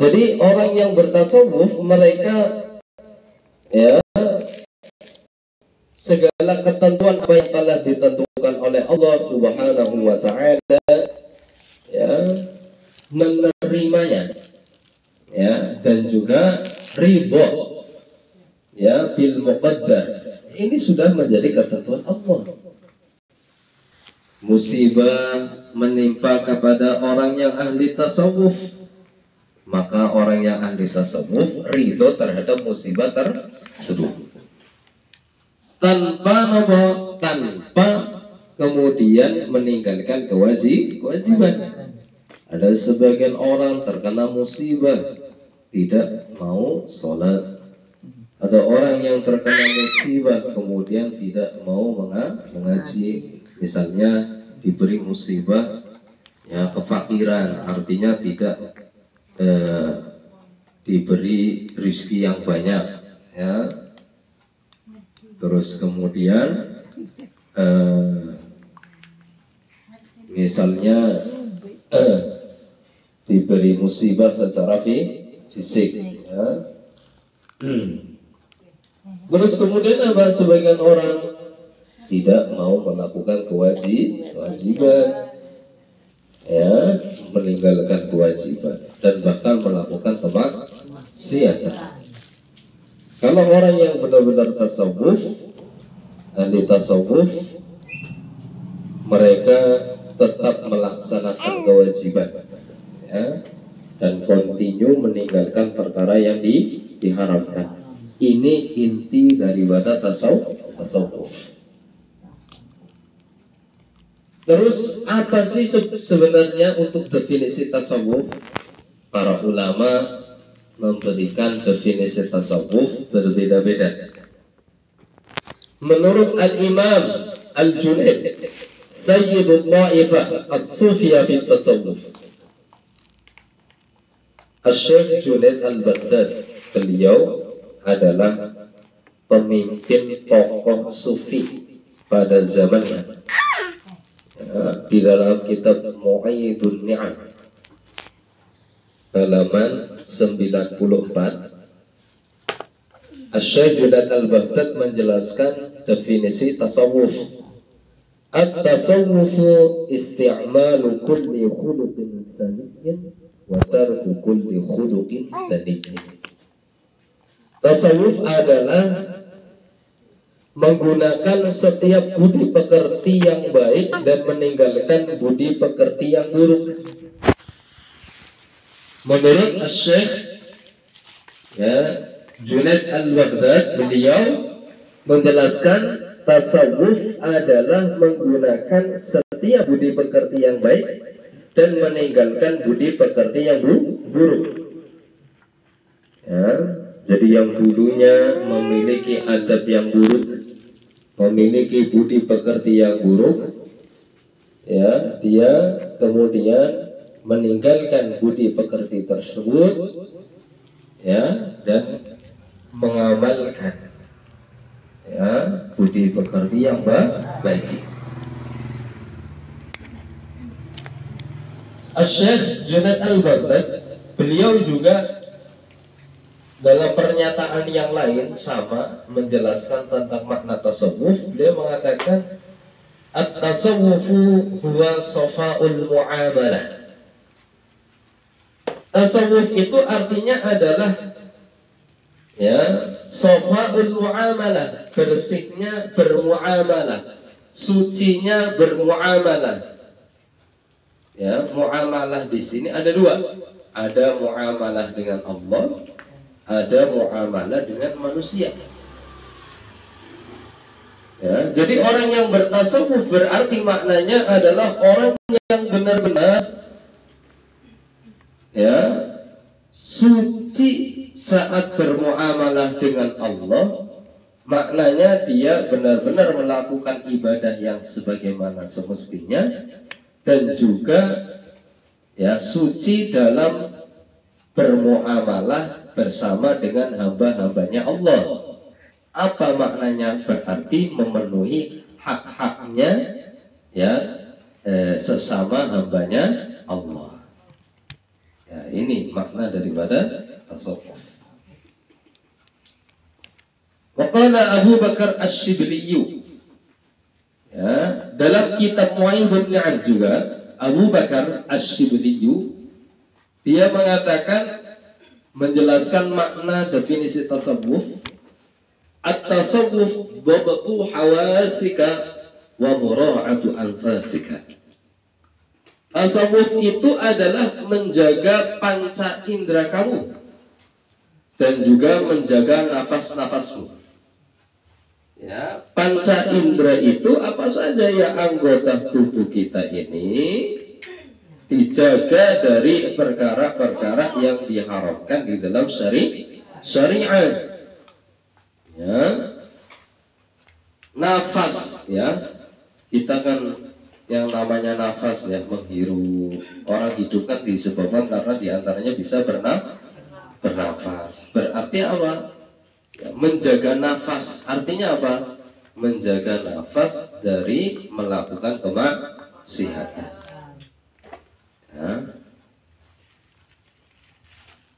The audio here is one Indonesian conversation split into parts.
Jadi orang yang bertasawuf mereka ya segala ketentuan apa yang telah ditentukan oleh Allah Subhanahu wa taala ya menerimanya ya dan juga ridho ya bil muqaddar. Ini sudah menjadi ketentuan Allah. Musibah menimpa kepada orang yang ahli tasawuf, maka orang yang ahli tasawuf ridho terhadap musibah tersebut tanpa kemudian meninggalkan kewajiban. Ada sebagian orang terkena musibah tidak mau sholat. Ada orang yang terkena musibah kemudian tidak mau mengaji. Misalnya diberi musibah ya kefakiran, artinya tidak diberi rezeki yang banyak ya. Terus kemudian misalnya diberi musibah secara fisik ya. Terus kemudian apa, sebagian orang tidak mau melakukan kewajiban ya, meninggalkan kewajiban dan bahkan melakukan kemaksiatan. Kalau orang yang benar-benar tasawuf, ahli tasawuf, mereka tetap melaksanakan kewajiban ya, dan kontinu meninggalkan perkara yang diharamkan. Ini inti daripada tasawuf. Terus apa sih sebenarnya untuk definisi tasawuf? Para ulama memberikan definisi tasawuf berbeda-beda. Menurut Al-Imam Al-Junaid, Sayyidul Ta'ifah As-Sufiyah fi Tasawuf, Al-Syekh Junaid Al-Baghdad, beliau adalah pemimpin tokoh sufi pada zamannya. Di dalam kitab Mu'aidun Ni'am halaman 94, Asy-Syaikh Junaid Al-Baghdad menjelaskan definisi tasawuf. At-tasawwufu isti'malu kulli khuluqin saniyyin wa tarku kulli khuluqin saniyyin. Tasawuf adalah menggunakan setiap budi pekerti yang baik dan meninggalkan budi pekerti yang buruk. Menurut Asy-Syaikh ya, Junaid Al-Baghdad, beliau menjelaskan tasawuf adalah menggunakan setiap budi pekerti yang baik dan meninggalkan budi pekerti yang buruk ya. Jadi yang dulunya memiliki adab yang buruk, memiliki budi pekerti yang buruk ya, dia kemudian meninggalkan budi pekerti tersebut ya, dan mengamalkan ya budi pekerti yang baik. Asy-Syaikh Junaid Al-Baghdad, beliau juga dalam pernyataan yang lain sama menjelaskan tentang makna tasawuf. Dia mengatakan at-tasawwufu huwa safa'ul mu'amalah. Tasawuf itu artinya adalah ya safa'ul mu'amalah, bersihnya bermuamalah, sucinya bermuamalah. Ya, muamalah di sini ada dua. Ada muamalah dengan Allah, ada muamalah dengan manusia. Ya, jadi orang yang bertasawuf berarti maknanya adalah orang yang benar-benar ya suci saat bermuamalah dengan Allah. Maknanya dia benar-benar melakukan ibadah yang sebagaimana semestinya, dan juga ya suci dalam bermuamalah bersama dengan hamba-hambanya Allah. Apa maknanya? Berarti memenuhi hak-haknya ya sesama hambanya Allah. Ya, ini makna daripada tasawuf. Waqala Abu Bakar Asy-Syibli, ya, dalam kitab Mu'idun Ni'am juga Abu Bakar Asy-Syibli dia mengatakan, menjelaskan makna definisi tasawuf, at-tasawuf dhabtu hawasika wa mura'atu anfasika. Tasawuf itu adalah menjaga panca indera kamu dan juga menjaga nafas-nafasmu. Ya, panca indera itu apa saja ya anggota tubuh kita ini dijaga dari perkara-perkara yang diharamkan di dalam syariat. Ya, nafas, ya, kita kan yang namanya nafas ya, menghirup. Orang hidup kan disebabkan karena diantaranya bisa bernafas. Berarti apa? Ya, menjaga nafas artinya apa? Menjaga nafas dari melakukan kemaksiatan. Ya.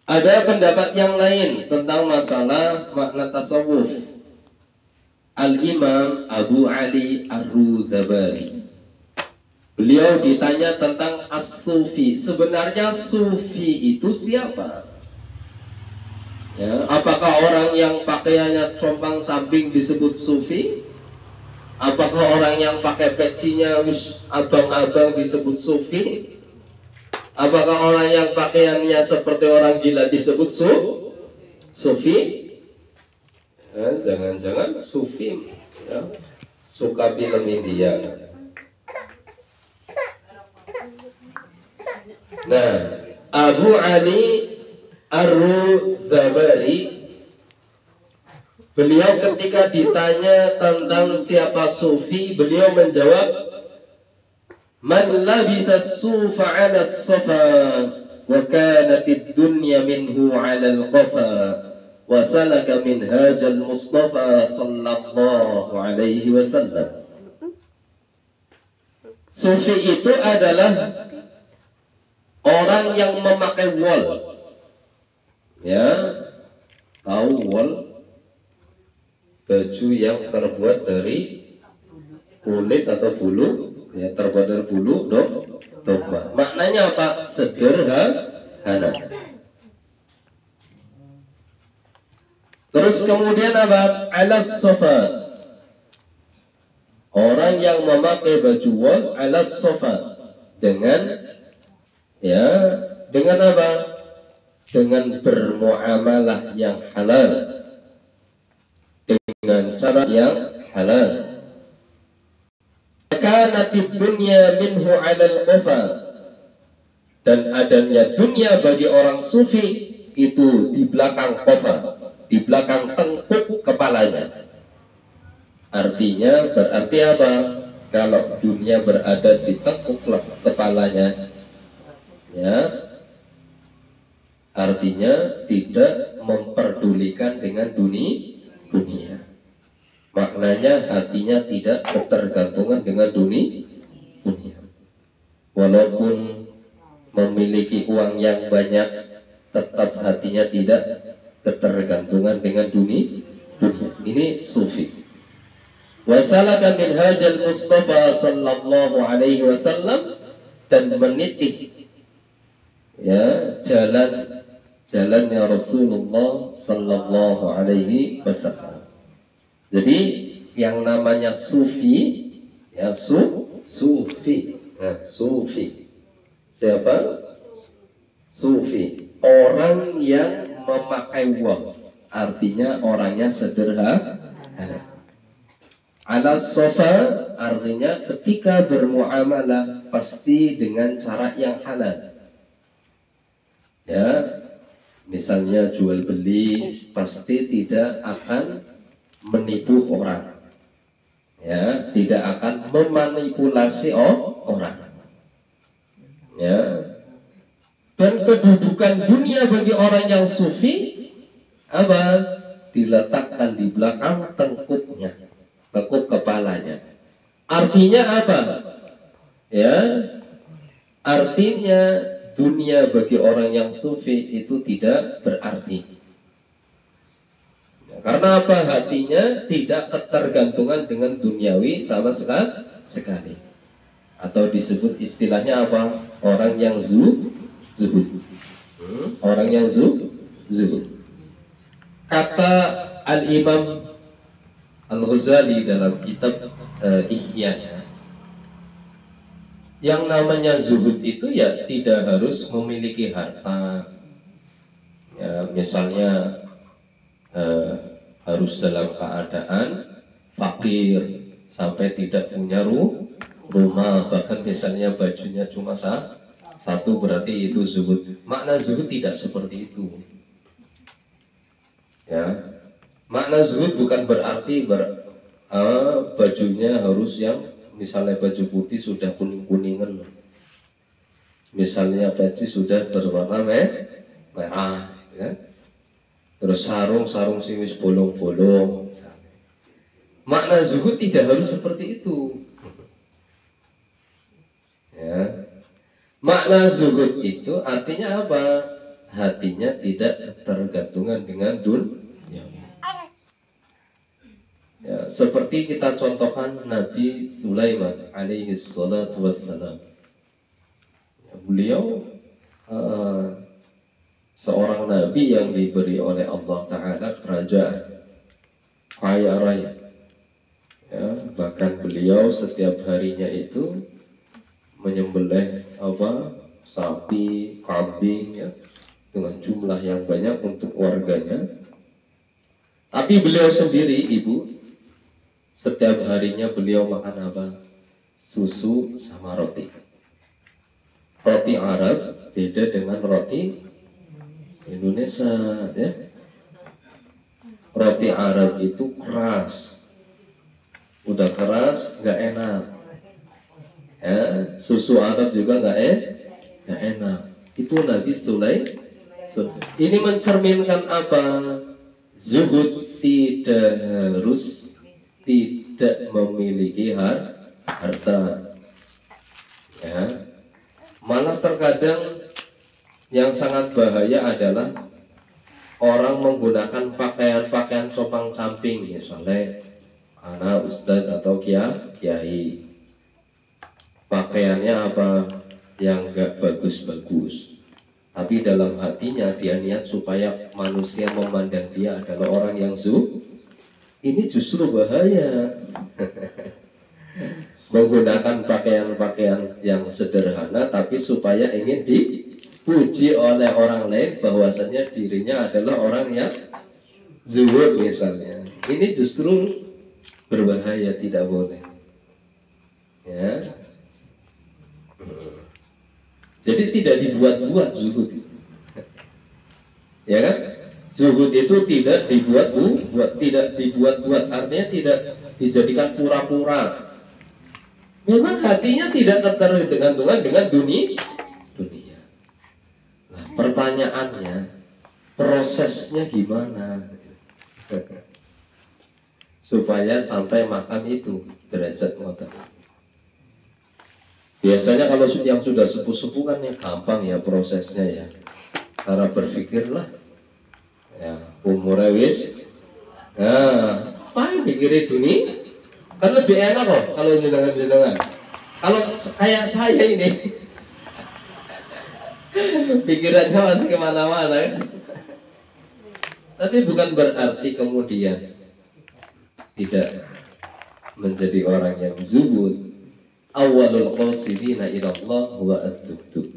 Ada pendapat yang lain tentang masalah makna tasawuf. Al-Imam Abu Ali Ar-Ruzabari, beliau ditanya tentang as-sufi. Sebenarnya sufi itu siapa? Ya, apakah orang yang pakaiannya compang-camping disebut sufi? Apakah orang yang pakai pecinya abang-abang disebut sufi? Apakah orang yang pakaiannya seperti orang gila disebut sufi? Ya, jangan-jangan sufi ya, suka film India. Nah, Abu Ali Ar-Ruzabari, beliau ketika ditanya tentang siapa sufi, beliau menjawab, man labisa sufa ala safa wa kanatid dunya minhu ala al-qafa wa salaka minhajal Mustafa sallallahu alaihi wasallam. Sufi itu adalah orang yang memakai wol. Ya, tahu wol, baju yang terbuat dari kulit atau bulu, ya, terbuat dari bulu domba. Maknanya apa? Sederhana. Terus kemudian apa? Alas sofa, orang yang memakai baju wol alas sofa, dengan ya, dengan apa? Dengan bermuamalah yang halal, dengan cara yang halal. Kanatid dunya minhu 'alal qafa, dan adanya dunia bagi orang sufi itu di belakang qafa, di belakang tengkuk kepalanya. Artinya berarti apa? Kalau dunia berada di tengkuk kepalanya, ya, artinya tidak memperdulikan dengan dunia. Maknanya hatinya tidak ketergantungan dengan dunia. Walaupun memiliki uang yang banyak, tetap hatinya tidak ketergantungan dengan dunia. Ini sufi. Wasalaka minhajal Mustafa sallallahu alaihi wasallam, dan meniti, ya, jalannya Rasulullah sallallahu alaihi wasallam. Jadi yang namanya sufi, ya, sufi. Nah, sufi. Siapa? Sufi. Orang yang memakai wol, artinya orangnya sederhana. Ala sofa, artinya ketika bermuamalah pasti dengan cara yang halal. Ya, misalnya jual beli pasti tidak akan menipu orang, ya, tidak akan memanipulasi orang, ya. Dan kedudukan dunia bagi orang yang sufi apa? Diletakkan di belakang tengkuknya, tengkuk kepalanya. Artinya apa? Ya, artinya dunia bagi orang yang sufi itu tidak berarti. Karena apa? Hatinya tidak ketergantungan dengan duniawi sama sekali. Atau disebut istilahnya apa? Orang yang zuhud. Orang yang zuhud. Kata Al-Imam Al-Ghazali dalam kitab Ihya, yang namanya zuhud itu ya tidak harus memiliki harta. Ya, misalnya harus dalam keadaan fakir sampai tidak punya rumah, bahkan misalnya bajunya cuma satu, berarti itu zuhud. Makna zuhud tidak seperti itu. Ya, makna zuhud bukan berarti bajunya harus yang misalnya baju putih sudah kuning-kuningan, misalnya baju sudah berwarna merah, ya. Terus sarung sih wis bolong-bolong. Makna zuhud tidak harus seperti itu. Ya. Makna zuhud itu artinya apa? Hatinya tidak tergantungan dengan dunia. Ya, seperti kita contohkan Nabi Sulaiman alaihi salatu wassalam. Ya, beliau seorang nabi yang diberi oleh Allah Ta'ala kerajaan kaya raya, ya, bahkan beliau setiap harinya itu menyembelih sapi, kambing, ya, dengan jumlah yang banyak untuk warganya. Tapi beliau sendiri, ibu, setiap harinya beliau makan apa? Susu sama roti. Roti Arab beda dengan roti Indonesia, ya. Roti Arab itu keras, udah keras nggak enak. Ya, susu Arab juga nggak enak. Itu Nabi Sulaiman. Ini mencerminkan apa? Zuhud tidak memiliki harta. Ya. Malah terkadang yang sangat bahaya adalah orang menggunakan pakaian-pakaian sopan camping, misalnya anak ustadz atau kiai. Pakaiannya apa? Yang gak bagus-bagus, tapi dalam hatinya dia niat supaya manusia memandang dia adalah orang yang ini justru bahaya. Menggunakan pakaian-pakaian yang sederhana tapi supaya ingin dipuji oleh orang lain bahwasanya dirinya adalah orang yang zuhud misalnya. Ini justru berbahaya, tidak boleh. Ya. Jadi tidak dibuat-buat zuhud. Ya kan? Zuhud itu tidak dibuat-buat, artinya tidak dijadikan pura-pura. Memang hatinya tidak ketergantungan dengan dunia. Nah, pertanyaannya, prosesnya gimana? Supaya sampai makan itu derajat motor. Biasanya kalau yang sudah sepuh-sepuh kan ya gampang ya prosesnya ya. Cara berpikirlah, ya umurnya wis, apa pikirin dunia? Kan lebih enak kok kalau jenengan. Kalau kayak saya ini, pikirannya masih kemana-mana kan? Tapi bukan berarti kemudian tidak menjadi orang yang zuhud. Awalul qasidina ilallah wa az-zuhud.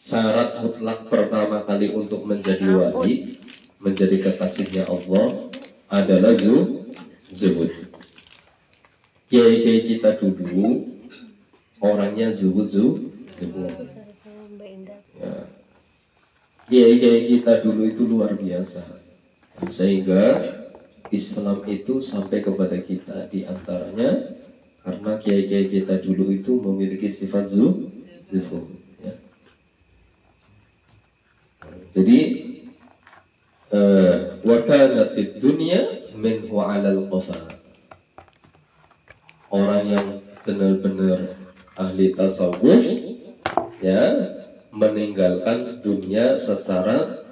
Syarat mutlak pertama kali untuk menjadi wali, menjadi kekasihnya Allah adalah zuhud. Kiai-kiai kita dulu orangnya zuhud. Ya. Kiai-kiai kita dulu itu luar biasa, sehingga Islam itu sampai kepada kita di antaranya karena kiai-kiai kita dulu itu memiliki sifat zuhud. Ya. Jadi wa kanatid dunya minhu 'alal qafa. Orang yang benar-benar ahli tasawuf, ya, meninggal dunia secara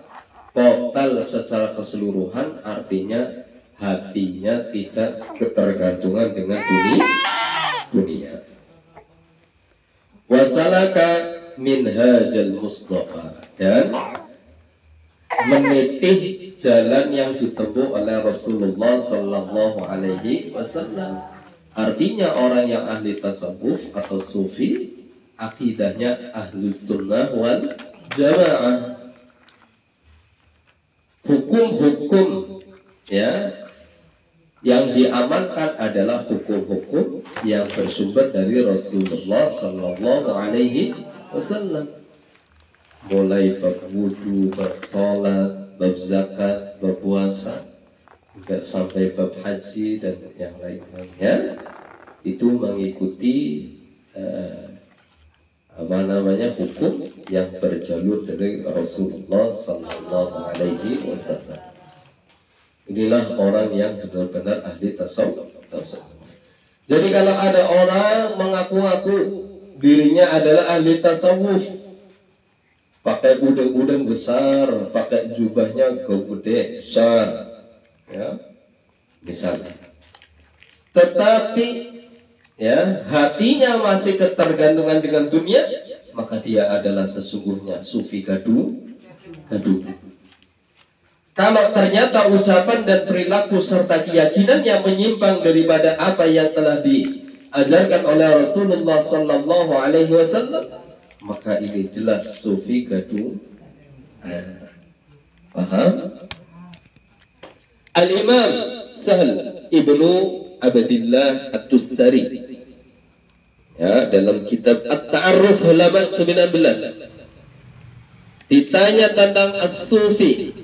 total, secara keseluruhan, artinya hatinya tidak ketergantungan dengan dunia. Wasalaka minhajal Mustafa, dan menitih jalan yang ditempuh oleh Rasulullah Sallallahu Alaihi Wasallam. Artinya orang yang ahli tasawuf atau sufi, akidahnya ahlus sunnah wal jamaah. Hukum-hukum ya yang diamalkan adalah hukum-hukum yang bersumber dari Rasulullah Sallallahu Alaihi Wasallam, mulai bab wudu, bab sholat, bab zakat, bab puasa, hingga sampai bab haji dan yang lain-lainnya, itu mengikuti hukum yang berjalur dari Rasulullah Sallallahu Alaihi Wasallam. Inilah orang yang benar-benar ahli tasawuf. Jadi kalau ada orang mengaku-ngaku dirinya adalah ahli tasawuf, pakai udeng-udeng besar, pakai jubahnya gede besar, ya, misalnya, tetapi ya hatinya masih ketergantungan dengan dunia, maka dia adalah sesungguhnya sufi gaduh. Kalau ternyata ucapan dan perilaku serta keyakinan yang menyimpang daripada apa yang telah diajarkan oleh Rasulullah Sallallahu Alaihi Wasallam, maka ini jelas sufi gaduh. Paham? Al-Imam Sahl ibnu Abdillah At-Tustari, ya, dalam kitab At-Ta'arruf halaman 19 ditanya tentang as-sufi.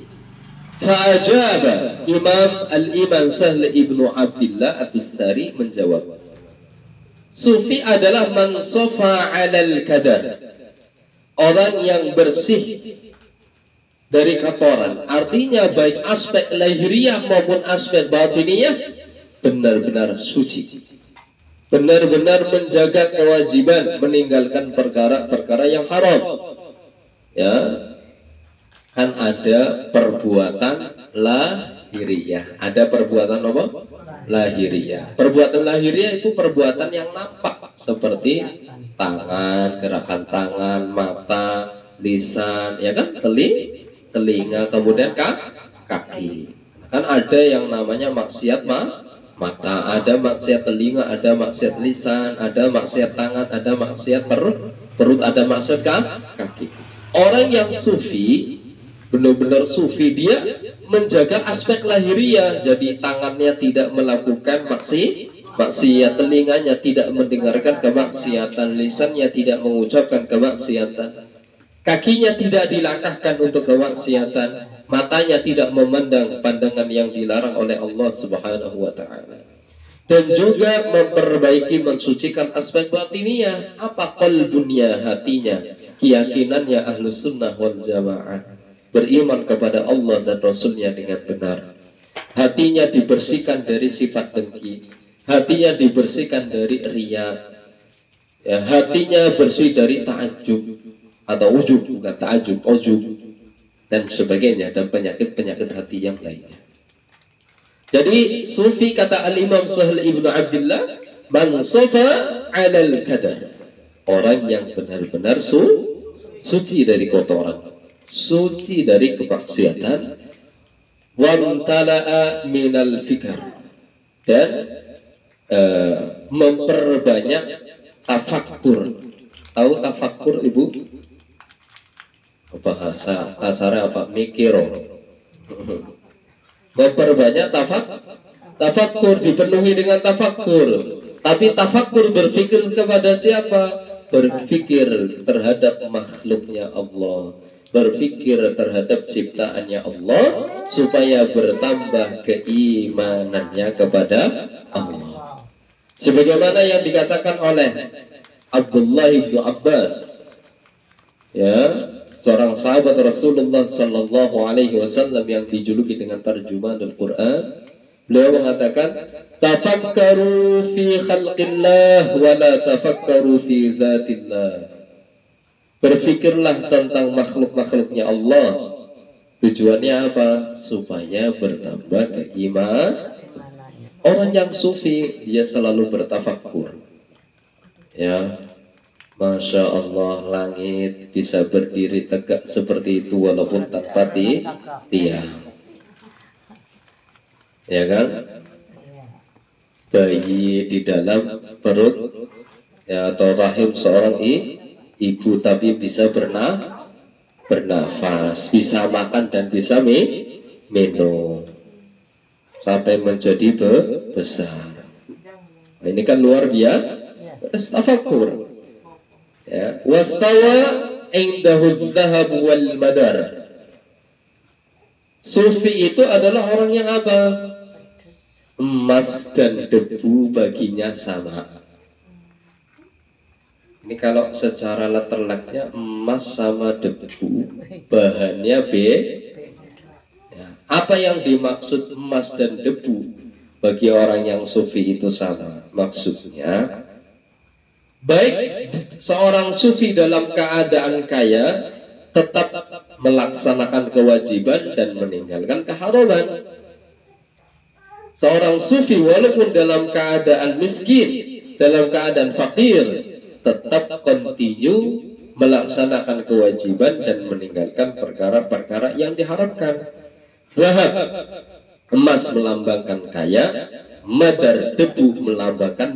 Fa'ajaba Al-Imam Sahl ibnu Abdillah At-Tustari menjawab, sufi adalah man sofa 'alal kadar, orang yang bersih dari kotoran. Artinya baik aspek lahiriah maupun aspek batiniyah benar-benar suci, benar-benar menjaga kewajiban, meninggalkan perkara-perkara yang haram. Ya, kan ada perbuatan lahiriah, ada perbuatan apa? Lahiriah. Perbuatan lahiriah itu perbuatan yang nampak, seperti tangan, gerakan tangan, mata, lisan, ya kan, telinga, kemudian kaki. Kan ada yang namanya maksiat mata, ada maksiat telinga, ada maksiat lisan, ada maksiat tangan, ada maksiat perut, ada maksiat kaki. Orang yang sufi, benar-benar sufi, dia menjaga aspek lahiriah. Jadi tangannya tidak melakukan maksiat, telinganya tidak mendengarkan kemaksiatan, lisannya tidak mengucapkan kemaksiatan, kakinya tidak dilangkahkan untuk kemaksiatan, matanya tidak memandang pandangan yang dilarang oleh Allah Subhanahu wa Ta'ala. Dan juga memperbaiki, mensucikan aspek batiniyah. Apa? Qalbunya, hatinya, keyakinannya ahlus sunnah wal jamaah, beriman kepada Allah dan Rasulnya dengan benar. Hatinya dibersihkan dari sifat dengki, hatinya dibersihkan dari riya, ya, hatinya bersih dari ta'ajub atau ujub, bukan ta'ajub, ujub dan sebagainya, dan penyakit-penyakit hati yang lainnya. Jadi sufi, kata Al-Imam Sahl ibnu Abdillah, man sofa 'alal kadar, orang yang benar-benar suci dari kotoran, suci dari kemaksiatan, wamtala'a minal fikr, dan memperbanyak tafakkur. Tahu tafakkur, Ibu? Bahasa kasarnya apa? Mikiro. Memperbanyak tafakkur, dipenuhi dengan tafakkur. Tapi tafakkur berpikir kepada siapa? Berpikir terhadap makhluknya Allah, berpikir terhadap ciptaannya Allah, supaya bertambah keimanannya kepada Allah. Sebagaimana yang dikatakan oleh Abdullah bin Abbas, ya, seorang sahabat Rasulullah Sallallahu Alaihi Wasallam yang dijuluki dengan tarjuman Al-Quran. Beliau mengatakan, tafakkaru fi khalqillah wa la tafakkaru fi zatillah. Berpikirlah tentang makhluk-makhluknya Allah. Tujuannya apa? Supaya bertambah keimanan. Orang yang sufi dia selalu bertafakur. Ya, Masya Allah, langit bisa berdiri tegak seperti itu walaupun tanpa tiang. Ya kan? Bayi di dalam perut ya, atau rahim seorang ibu tapi bisa bernafas, bisa makan dan bisa minum sampai menjadi besar. Nah, ini kan luar biasa. Tafakur. Ya, wastawa indahu dhahab wal madar. Sufi itu adalah orang yang apa? Emas dan debu baginya sama. Ini kalau secara letterleknya emas sama debu, bahannya ya. Apa yang dimaksud emas dan debu bagi orang yang sufi itu sama? Maksudnya, baik seorang sufi dalam keadaan kaya tetap melaksanakan kewajiban dan meninggalkan keharaman. Seorang sufi walaupun dalam keadaan miskin, dalam keadaan fakir, tetap continue melaksanakan kewajiban dan meninggalkan perkara-perkara yang diharapkan. Zahab, emas melambangkan kaya, madar, debu melambangkan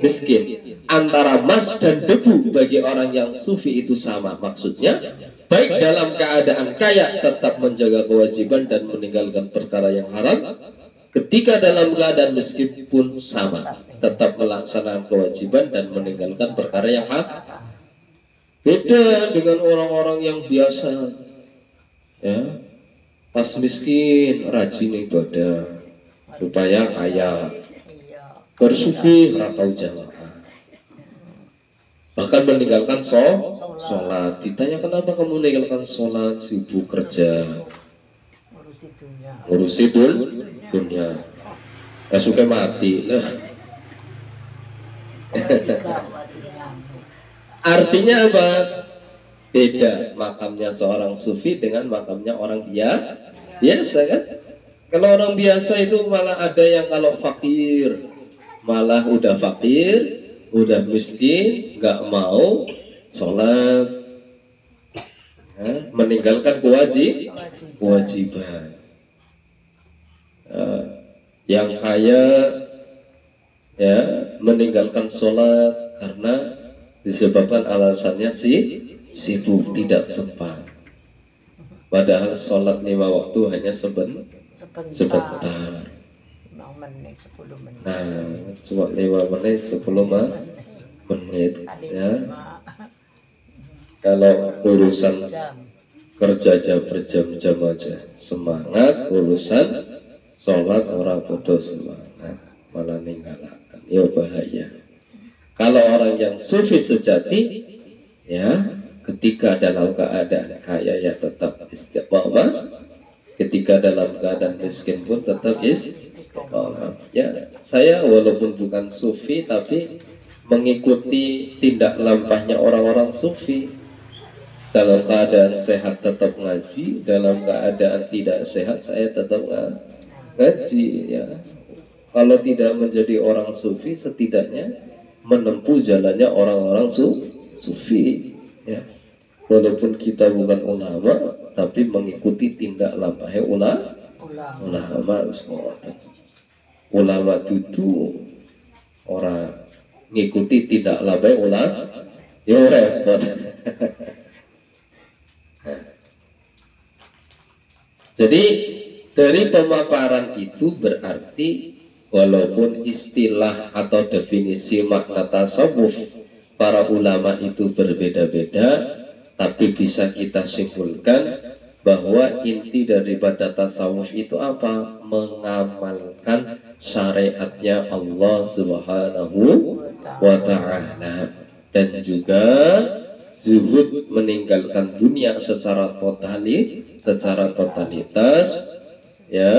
miskin. Antara emas dan debu bagi orang yang sufi itu sama. Maksudnya, baik dalam keadaan kaya tetap menjaga kewajiban dan meninggalkan perkara yang haram. Ketika dalam keadaan miskin pun sama, tetap melaksanakan kewajiban dan meninggalkan perkara yang haram. Beda dengan orang-orang yang biasa, ya, pas miskin rajin ibadah supaya kaya, bersugih ratau jamaah, bahkan meninggalkan sholat. Ditanya kenapa kamu meninggalkan sholat? Sibuk kerja, ngurusi dunia, suka mati. Artinya apa? Beda makamnya seorang sufi dengan makamnya orang biasa kan? Kalau orang biasa itu malah ada yang kalau fakir, malah udah fakir, udah miskin, nggak mau sholat, ya, meninggalkan kewajiban. Yang kaya ya meninggalkan sholat karena disebabkan alasannya sibuk, tidak sempat. Padahal sholat 5 waktu hanya sebentar. Nah, cuma 5 menit, 10 menit ya. Kalau urusan kerja aja berjam-jam aja semangat, urusan sholat orang bodoh semangat, malah ninggalakan. Ya bahaya. Kalau orang yang sufi sejati, ya, ketika dalam keadaan kaya ya tetap istiqomah, ketika dalam keadaan miskin pun tetap istiqomah. Ya, saya walaupun bukan sufi tapi mengikuti tindak lampahnya orang-orang sufi. Dalam keadaan sehat tetap ngaji, dalam keadaan tidak sehat saya tetap ngaji. Ya, kalau tidak menjadi orang sufi setidaknya menempuh jalannya orang-orang sufi, ya. Walaupun kita bukan ulama tapi mengikuti tindak lampahnya ulama. Ulama itu orang ngikuti tindak lampahnya ulama, ya repot. Jadi dari pemaparan itu berarti walaupun istilah atau definisi makna tasawuf para ulama itu berbeda-beda, tapi bisa kita simpulkan bahwa inti daripada tasawuf itu apa? Mengamalkan syariatnya Allah Subhanahu wa Ta'ala, dan juga zuhud, meninggalkan dunia secara totalitas, ya,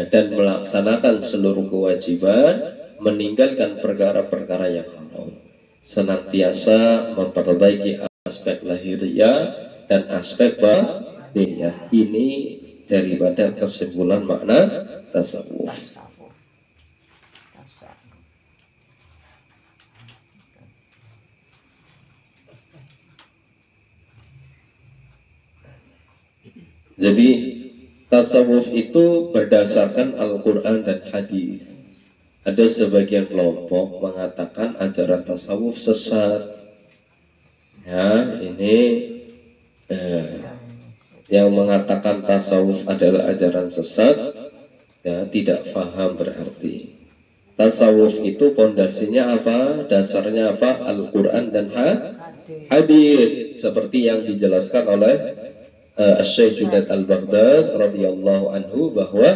dan melaksanakan seluruh kewajiban, meninggalkan perkara-perkara yang haram, senantiasa memperbaiki aspek zahiriyah dan aspek batiniyah. Ini daripada kesimpulan makna tasawuf. Jadi tasawuf itu berdasarkan Al-Quran dan hadis. Ada sebagian kelompok mengatakan ajaran tasawuf sesat. Ya, ini yang mengatakan tasawuf adalah ajaran sesat, ya tidak paham berarti. Tasawuf itu pondasinya apa? Dasarnya apa? Al-Quran dan hadis. Seperti yang dijelaskan oleh Syekh Junaid Al-Baghdad radhiyallahu anhu bahwa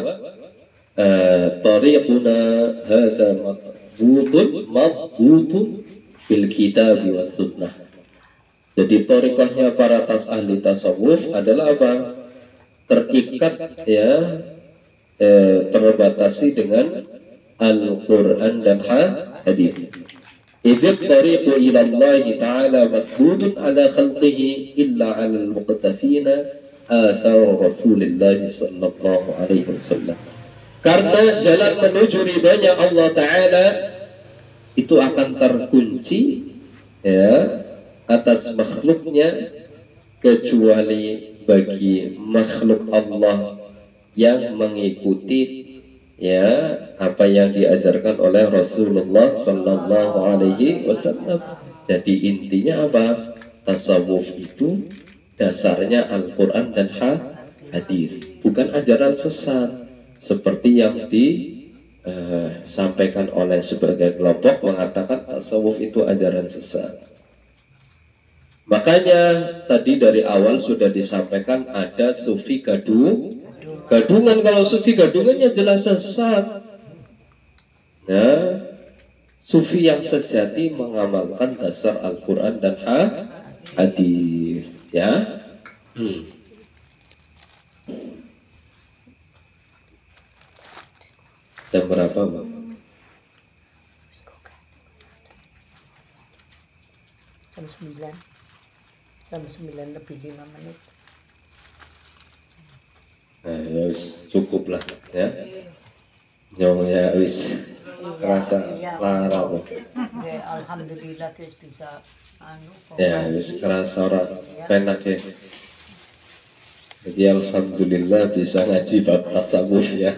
tariquna hadza mabutun bil kitab was sunnah. Jadi tariqahnya para ahli tasawuf adalah apa? Terikat ya, terbatasi dengan Al-Quran dan hadis. Idh tariqu ila Allah Ta'ala masdudun ala khalqihi illa ala al-muqtafina athar Rasulullah sallallahu alaihi wasallam. Karena jalan menuju ridhanya Allah Ta'ala itu akan terkunci ya atas makhluknya kecuali bagi makhluk Allah yang mengikuti ya apa yang diajarkan oleh Rasulullah sallallahu alaihi wasallam. Jadi intinya apa? Tasawuf itu dasarnya Al-Quran dan hadis, bukan ajaran sesat seperti yang disampaikan oleh sebagian kelompok mengatakan tasawuf itu ajaran sesat. Makanya tadi dari awal sudah disampaikan ada sufi gadungan. Kalau sufi gadungannya jelas sesat. Nah, sufi yang sejati mengamalkan dasar Al-Quran dan hadis. Ya. Jam berapa, Bang? Jam 9. Jam 9 lebih 5 menit. Nah, ya cukup lah ya. Nyong ya wis kerasa lara kok. Ya, alhamdulillah guys bisa Ya wis kerasa ora penak ya. Jadi alhamdulillah bisa ngaji bab tasawuf ya.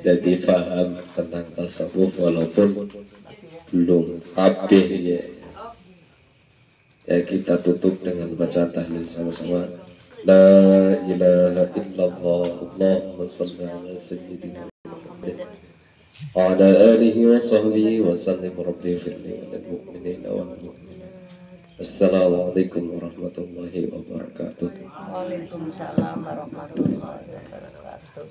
Jadi paham tentang tasawuf walaupun belum kabeh ya. Ya kita tutup dengan baca tahlil sama-sama. La ilaha illallah Allahumma salli ala sayyidina Muhammad wa ala alihi wa sahbihi wa sallim rabbi firli wal mu'minina wal mu'minat. Assalamualaikum warahmatullahi wabarakatuh. Waalaikumsalam warahmatullahi wabarakatuh.